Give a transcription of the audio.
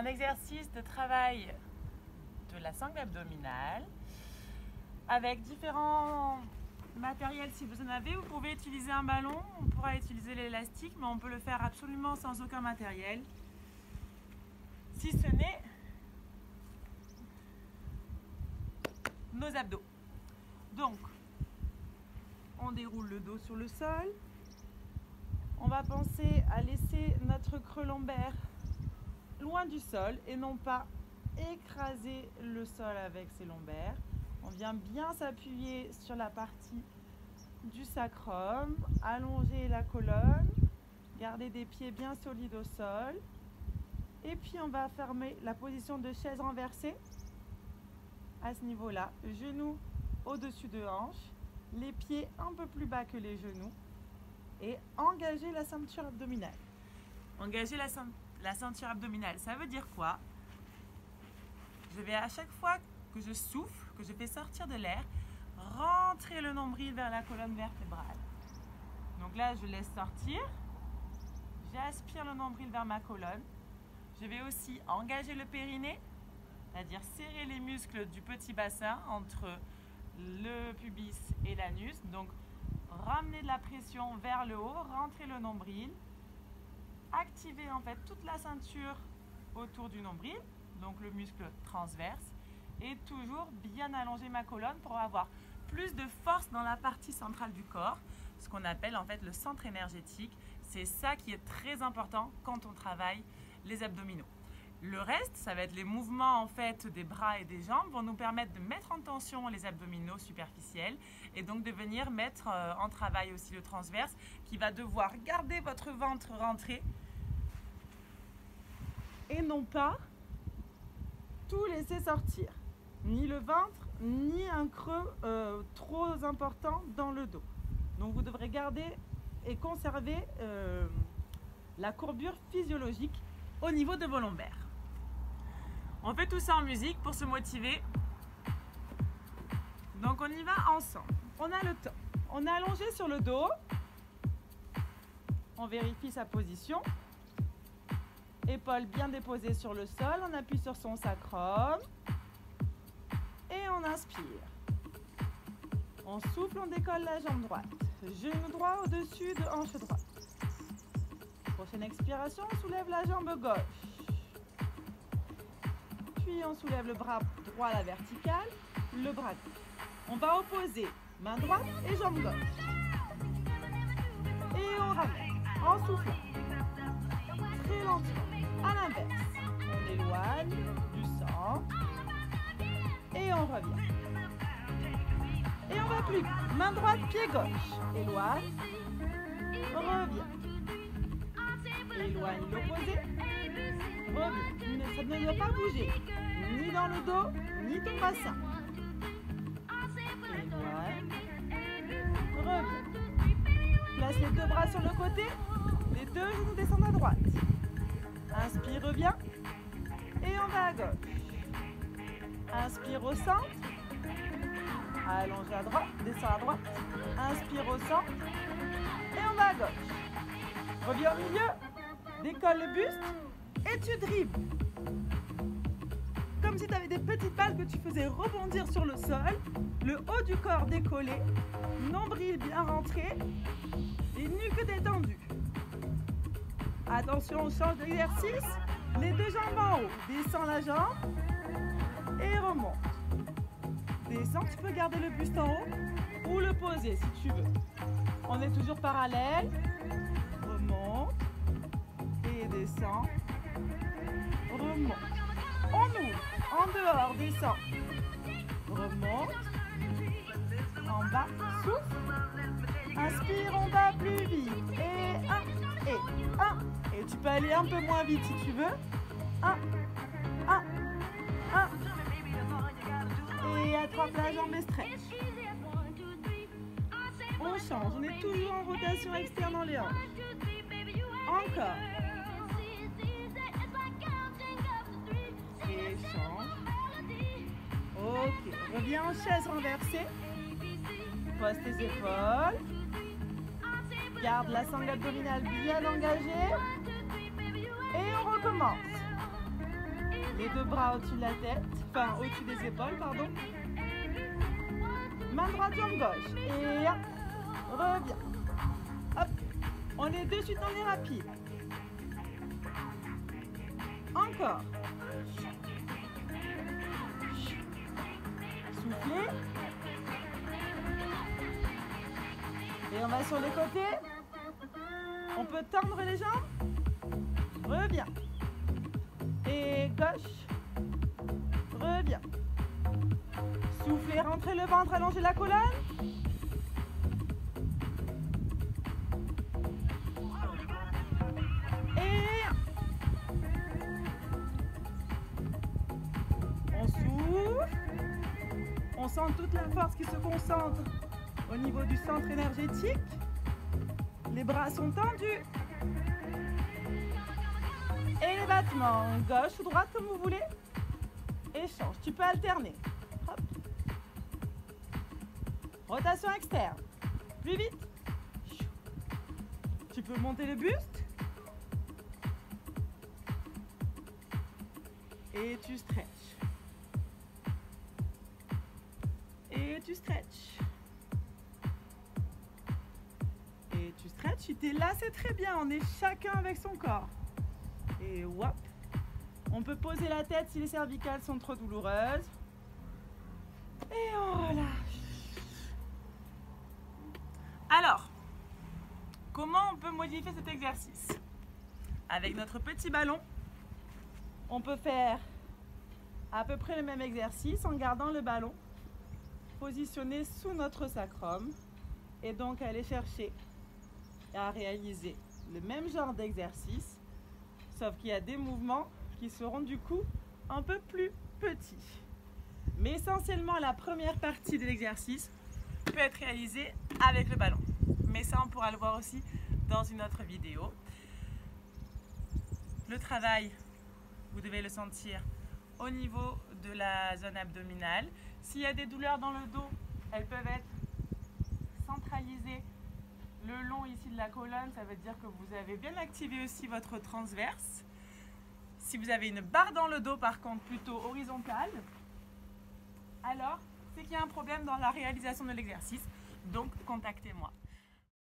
un exercice de travail de la sangle abdominale avec différents matériels si vous en avez. Vous pouvez utiliser un ballon, on pourra utiliser l'élastique, mais on peut le faire absolument sans aucun matériel, si ce n'est nos abdos. Donc, on déroule le dos sur le sol. On va penser à laisser notre creux lombaire loin du sol et non pas écraser le sol avec ses lombaires. On vient bien s'appuyer sur la partie du sacrum, allonger la colonne, garder des pieds bien solides au sol. Et puis on va fermer la position de chaise renversée à ce niveau-là, genoux au-dessus de hanche, les pieds un peu plus bas que les genoux et engager la ceinture abdominale. Engager la ceinture abdominale, ça veut dire quoi? Je vais à chaque fois que je souffle, que je fais sortir de l'air, rentrer le nombril vers la colonne vertébrale. Donc là, je laisse sortir, j'aspire le nombril vers ma colonne. Je vais aussi engager le périnée, c'est-à-dire serrer les muscles du petit bassin entre le pubis et l'anus. Donc, ramener de la pression vers le haut, rentrer le nombril, activer en fait toute la ceinture autour du nombril, donc le muscle transverse, et toujours bien allonger ma colonne pour avoir plus de force dans la partie centrale du corps, ce qu'on appelle en fait le centre énergétique. C'est ça qui est très important quand on travaille les abdominaux. Le reste, ça va être les mouvements en fait des bras et des jambes vont nous permettre de mettre en tension les abdominaux superficiels et donc de venir mettre en travail aussi le transverse qui va devoir garder votre ventre rentré et non pas tout laisser sortir. Ni le ventre, ni un creux trop important dans le dos. Donc vous devrez garder et conserver la courbure physiologique au niveau de vos lombaires. On fait tout ça en musique pour se motiver. Donc on y va ensemble. On a le temps. On est allongé sur le dos. On vérifie sa position. Épaules bien déposées sur le sol. On appuie sur son sacrum. Et on inspire. On souffle, on décolle la jambe droite. Genou droit au-dessus de hanche droite. Prochaine expiration, on soulève la jambe gauche. Puis on soulève le bras droit à la verticale, le bras gauche. On va opposer main droite et jambe gauche. Et on ramène en soufflant. Très lentement. À l'inverse. On éloigne du centre. Et on revient. Et on va plus vite. Main droite, pied gauche. Éloigne. Revient. Éloigne l'opposé. Reviens. Ça ne doit pas bouger. Ni dans le dos, ni ton bassin. Éloigne. Reviens. Place les deux bras sur le côté. Les deux genoux descendent à droite. Inspire, reviens. Et on va à gauche. Inspire au centre. Allonge à droite. Descends à droite. Inspire au centre. Et on va à gauche. Reviens au milieu. Décolle le buste. Et tu dribbles. Comme si tu avais des petites balles que tu faisais rebondir sur le sol. Le haut du corps décollé. Nombril bien rentré. Et nuque détendue. Attention, on change d'exercice. Les deux jambes en haut. Descends la jambe. Et remonte. Descends, tu peux garder le buste en haut. Ou le poser si tu veux. On est toujours parallèle. Remonte. Et descend. Remonte. On ouvre. En dehors, descend. Remonte. En bas, souffle. Inspire, on va plus vite. Et un, et un. Et tu peux aller un peu moins vite si tu veux. Un, un, un. Et attrape la jambe et stretch. On change. On est toujours en rotation externe dans les hanches. Encore. Et change. Ok. Reviens en chaise renversée. Pose tes épaules. Garde la sangle abdominale bien engagée. Et on recommence. Les deux bras au-dessus de la tête, enfin au-dessus des épaules, pardon. Main droite, jambe gauche. Et hop, reviens. Hop, on est de suite, on est rapide. Encore. Soufflez. Et on va sur les côtés. On peut tendre les jambes. Reviens. Et gauche. Reviens. Soufflez, rentrez le ventre, allongez la colonne. Et on souffle. On sent toute la force qui se concentre au niveau du centre énergétique. Les bras sont tendus. Et les battements, gauche ou droite comme vous voulez. Échange, tu peux alterner. Hop. Rotation externe. Plus vite. Tu peux monter le buste. Et tu stretches. Et tu stretches. Et tu stretches. Si tu es là, c'est très bien. On est chacun avec son corps. Et hop. On peut poser la tête si les cervicales sont trop douloureuses. Et on relâche. Alors, comment on peut modifier cet exercice? Avec notre petit ballon, on peut faire à peu près le même exercice en gardant le ballon positionné sous notre sacrum et donc aller chercher à réaliser le même genre d'exercice, sauf qu'il y a des mouvements qui seront du coup un peu plus petits. Mais essentiellement, la première partie de l'exercice peut être réalisée avec le ballon. Mais ça, on pourra le voir aussi dans une autre vidéo. Le travail, vous devez le sentir au niveau de la zone abdominale. S'il y a des douleurs dans le dos, elles peuvent être centralisées le long ici de la colonne. Ça veut dire que vous avez bien activé aussi votre transverse. Si vous avez une barre dans le dos, par contre, plutôt horizontale, alors c'est qu'il y a un problème dans la réalisation de l'exercice. Donc, contactez-moi.